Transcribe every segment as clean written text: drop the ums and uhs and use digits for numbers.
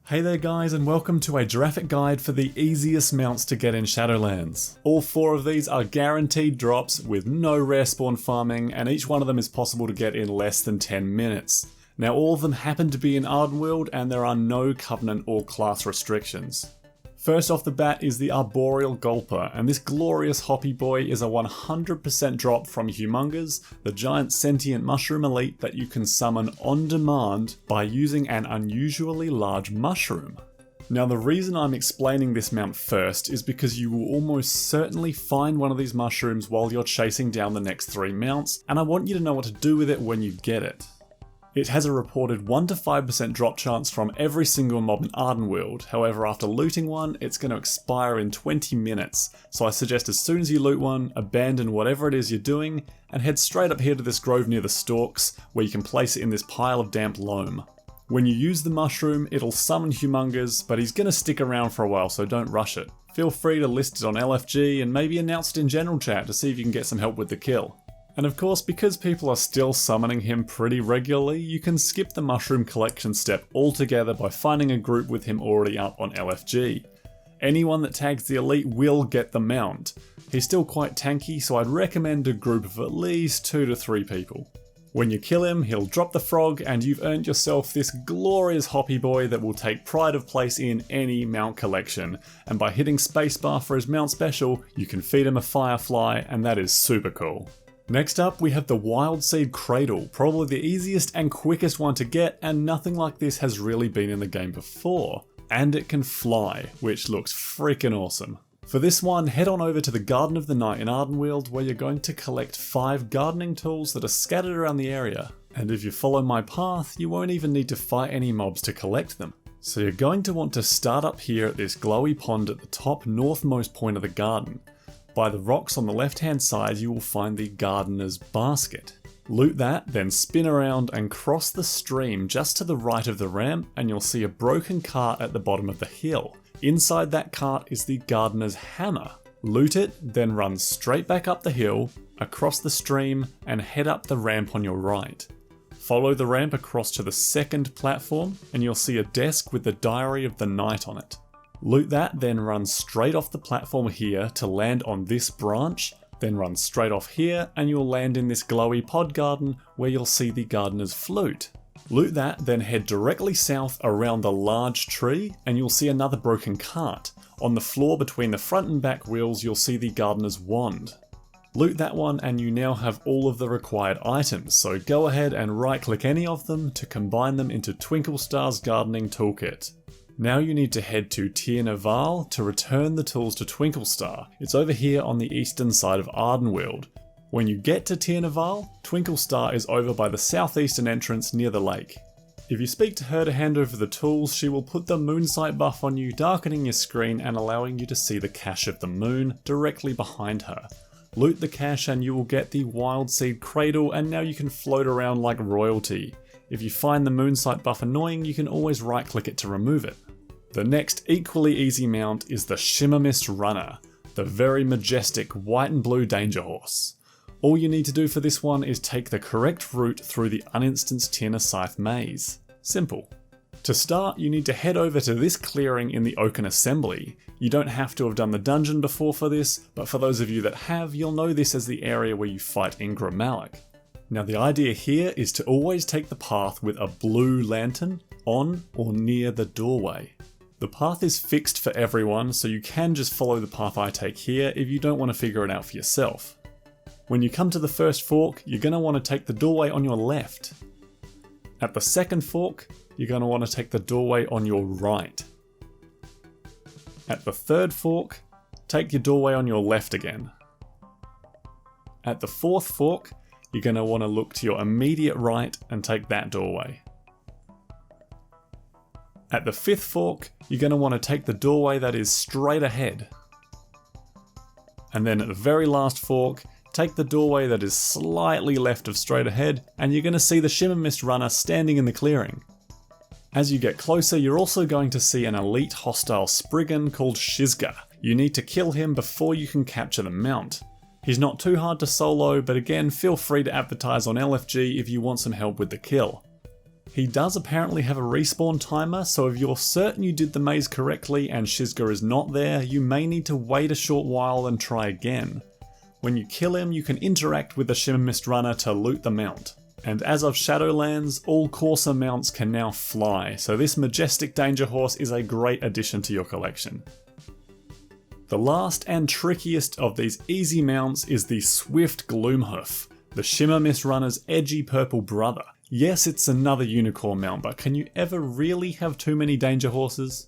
Hey there guys, and welcome to a Giraffic guide for the easiest mounts to get in Shadowlands. All 4 of these are guaranteed drops with no rare spawn farming, and each one of them is possible to get in less than 10 minutes. Now all of them happen to be in Ardenweald, and there are no Covenant or class restrictions. First off the bat is the Arboreal Gulper, and this glorious hoppy boy is a 100% drop from Humongous, the giant sentient mushroom elite that you can summon on demand by using an unusually large mushroom. Now the reason I'm explaining this mount first is because you will almost certainly find one of these mushrooms while you're chasing down the next 3 mounts, and I want you to know what to do with it when you get it. It has a reported 1 to 5% drop chance from every single mob in Ardenweald, however after looting one, it's going to expire in 20 minutes, so I suggest as soon as you loot one, abandon whatever it is you're doing, and head straight up here to this grove near the stalks, where you can place it in this pile of damp loam. When you use the mushroom, it'll summon Humongous, but he's going to stick around for a while, so don't rush it. Feel free to list it on LFG and maybe announce it in general chat to see if you can get some help with the kill. And of course, because people are still summoning him pretty regularly, you can skip the mushroom collection step altogether by finding a group with him already up on LFG. Anyone that tags the elite will get the mount. He's still quite tanky, so I'd recommend a group of at least 2 to 3 people. When you kill him, he'll drop the frog and you've earned yourself this glorious hoppy boy that will take pride of place in any mount collection. And by hitting spacebar for his mount special, you can feed him a firefly, and that is super cool. Next up, we have the Wildseed Cradle, probably the easiest and quickest one to get, and nothing like this has really been in the game before. And it can fly, which looks freaking awesome. For this one, head on over to the Garden of the Night in Ardenweald, where you're going to collect 5 gardening tools that are scattered around the area. And if you follow my path, you won't even need to fight any mobs to collect them. So you're going to want to start up here at this glowy pond at the top northmost point of the garden. By the rocks on the left hand side you will find the Gardener's Basket. Loot that, then spin around and cross the stream just to the right of the ramp, and you'll see a broken cart at the bottom of the hill. Inside that cart is the Gardener's Hammer. Loot it, then run straight back up the hill, across the stream, and head up the ramp on your right. Follow the ramp across to the second platform and you'll see a desk with the Diary of the Night on it. Loot that, then run straight off the platform here to land on this branch, then run straight off here and you'll land in this glowy pod garden where you'll see the Gardener's Flute. Loot that, then head directly south around the large tree and you'll see another broken cart. On the floor between the front and back wheels you'll see the Gardener's Wand. Loot that one and you now have all of the required items, so go ahead and right click any of them to combine them into Twinklestar's Gardening Toolkit. Now you need to head to Tir Naval to return the tools to Twinklestar. It's over here on the eastern side of Ardenweald. When you get to Tir Naval, Twinklestar is over by the southeastern entrance near the lake. If you speak to her to hand over the tools, she will put the moonsight buff on you, darkening your screen and allowing you to see the cache of the moon directly behind her. Loot the cache and you will get the Wildseed Cradle, and now you can float around like royalty. If you find the moonsight buff annoying, you can always right click it to remove it. The next equally easy mount is the Shimmermist Runner, the very majestic white and blue danger horse. All you need to do for this one is take the correct route through the uninstanced Tir Scythe maze. Simple. To start, you need to head over to this clearing in the Oaken Assembly. You don't have to have done the dungeon before for this, but for those of you that have, you'll know this as the area where you fight Ingram Malik. Now the idea here is to always take the path with a blue lantern on or near the doorway. The path is fixed for everyone, so you can just follow the path I take here if you don't want to figure it out for yourself. When you come to the first fork, you're going to want to take the doorway on your left. At the second fork, you're going to want to take the doorway on your right. At the third fork, take your doorway on your left again. At the fourth fork, you're going to want to look to your immediate right and take that doorway. At the fifth fork, you're going to want to take the doorway that is straight ahead. And then at the very last fork, take the doorway that is slightly left of straight ahead, and you're going to see the Shimmermist Runner standing in the clearing. As you get closer, you're also going to see an elite hostile Spriggan called Shizga. You need to kill him before you can capture the mount. He's not too hard to solo, but again, feel free to advertise on LFG if you want some help with the kill. He does apparently have a respawn timer, so if you're certain you did the maze correctly and Shizga is not there, you may need to wait a short while and try again. When you kill him, you can interact with the Shimmer Mist Runner to loot the mount. And as of Shadowlands, all Corsa mounts can now fly, so this majestic danger horse is a great addition to your collection. The last and trickiest of these easy mounts is the Swift Gloomhoof, the Shimmer Mist Runner's edgy purple brother. Yes, it's another unicorn mount, but can you ever really have too many danger horses?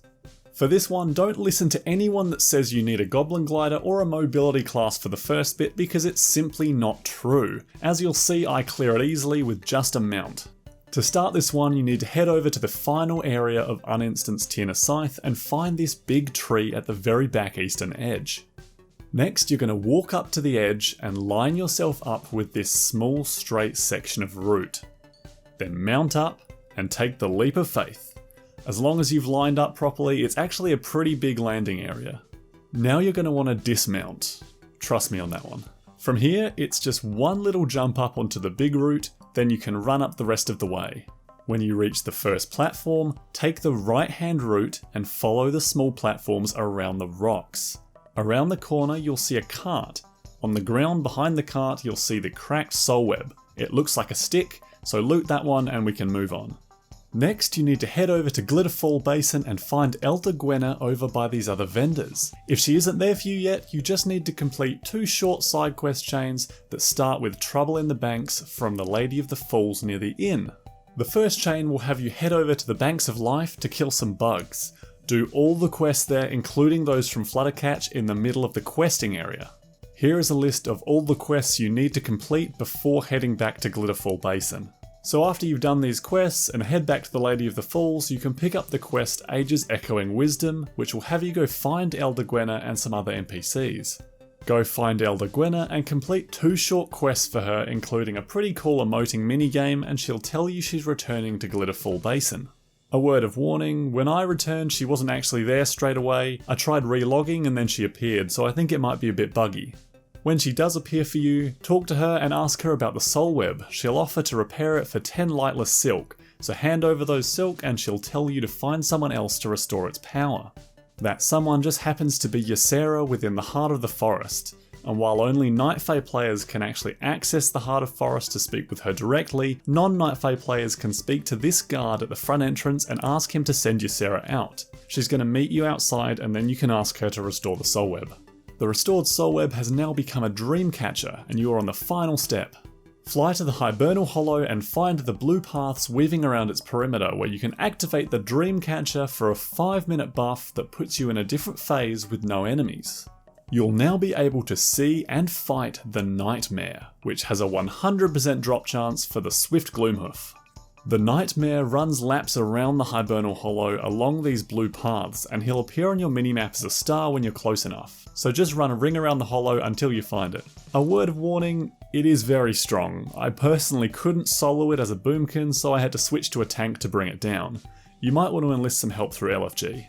For this one, don't listen to anyone that says you need a Goblin Glider or a mobility class for the first bit because it's simply not true. As you'll see, I clear it easily with just a mount. To start this one, you need to head over to the final area of Uninstance Tir na Scythe and find this big tree at the very back eastern edge. Next, you're going to walk up to the edge and line yourself up with this small straight section of route. Then mount up and take the leap of faith. As long as you've lined up properly, it's actually a pretty big landing area. Now you're going to want to dismount. Trust me on that one. From here, it's just one little jump up onto the big route, then you can run up the rest of the way. When you reach the first platform, take the right hand route and follow the small platforms around the rocks. Around the corner, you'll see a cart. On the ground behind the cart, you'll see the cracked soul web. It looks like a stick, so loot that one and we can move on. Next, you need to head over to Glitterfall Basin and find Elder Gwenna over by these other vendors. If she isn't there for you yet, you just need to complete 2 short side quest chains that start with Trouble in the Banks from the Lady of the Falls near the inn. The first chain will have you head over to the Banks of Life to kill some bugs. Do all the quests there, including those from Fluttercatch, in the middle of the questing area. Here is a list of all the quests you need to complete before heading back to Glitterfall Basin. So after you've done these quests and head back to the Lady of the Falls, you can pick up the quest Age's Echoing Wisdom, which will have you go find Elder Gwenna and some other NPCs. Go find Elder Gwenna and complete 2 short quests for her, including a pretty cool emoting minigame, and she'll tell you she's returning to Glitterfall Basin. A word of warning, when I returned she wasn't actually there straight away. I tried relogging and then she appeared, so I think it might be a bit buggy. When she does appear for you, talk to her and ask her about the soul web. She'll offer to repair it for 10 lightless silk, so hand over those silk and she'll tell you to find someone else to restore its power. That someone just happens to be Ysera within the heart of the forest, and while only Night Fae players can actually access the heart of forest to speak with her directly, non-Night Fae players can speak to this guard at the front entrance and ask him to send Ysera out. She's going to meet you outside and then you can ask her to restore the soul web. The restored soul web has now become a dream catcher and you are on the final step. Fly to the Hibernal Hollow and find the blue paths weaving around its perimeter where you can activate the dream catcher for a 5-minute buff that puts you in a different phase with no enemies. You'll now be able to see and fight the Nightmare, which has a 100% drop chance for the Swift Gloomhoof. The Nightmare runs laps around the Hibernal Hollow along these blue paths, and he'll appear on your minimap as a star when you're close enough, so just run a ring around the hollow until you find it. A word of warning, it is very strong. I personally couldn't solo it as a boomkin, so I had to switch to a tank to bring it down. You might want to enlist some help through LFG.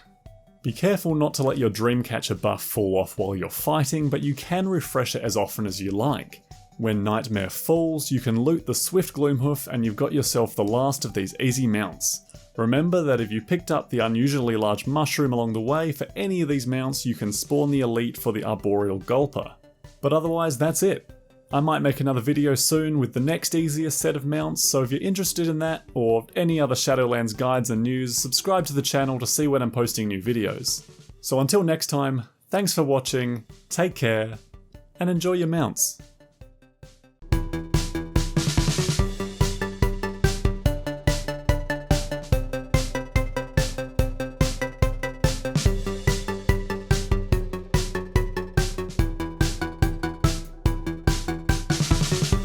Be careful not to let your Dreamcatcher buff fall off while you're fighting, but you can refresh it as often as you like. When Nightmare falls, you can loot the Swift Gloomhoof and you've got yourself the last of these easy mounts. Remember that if you picked up the unusually large mushroom along the way for any of these mounts, you can spawn the elite for the Arboreal Gulper. But otherwise, that's it. I might make another video soon with the next easiest set of mounts, so if you're interested in that, or any other Shadowlands guides and news, subscribe to the channel to see when I'm posting new videos. So until next time, thanks for watching, take care, and enjoy your mounts.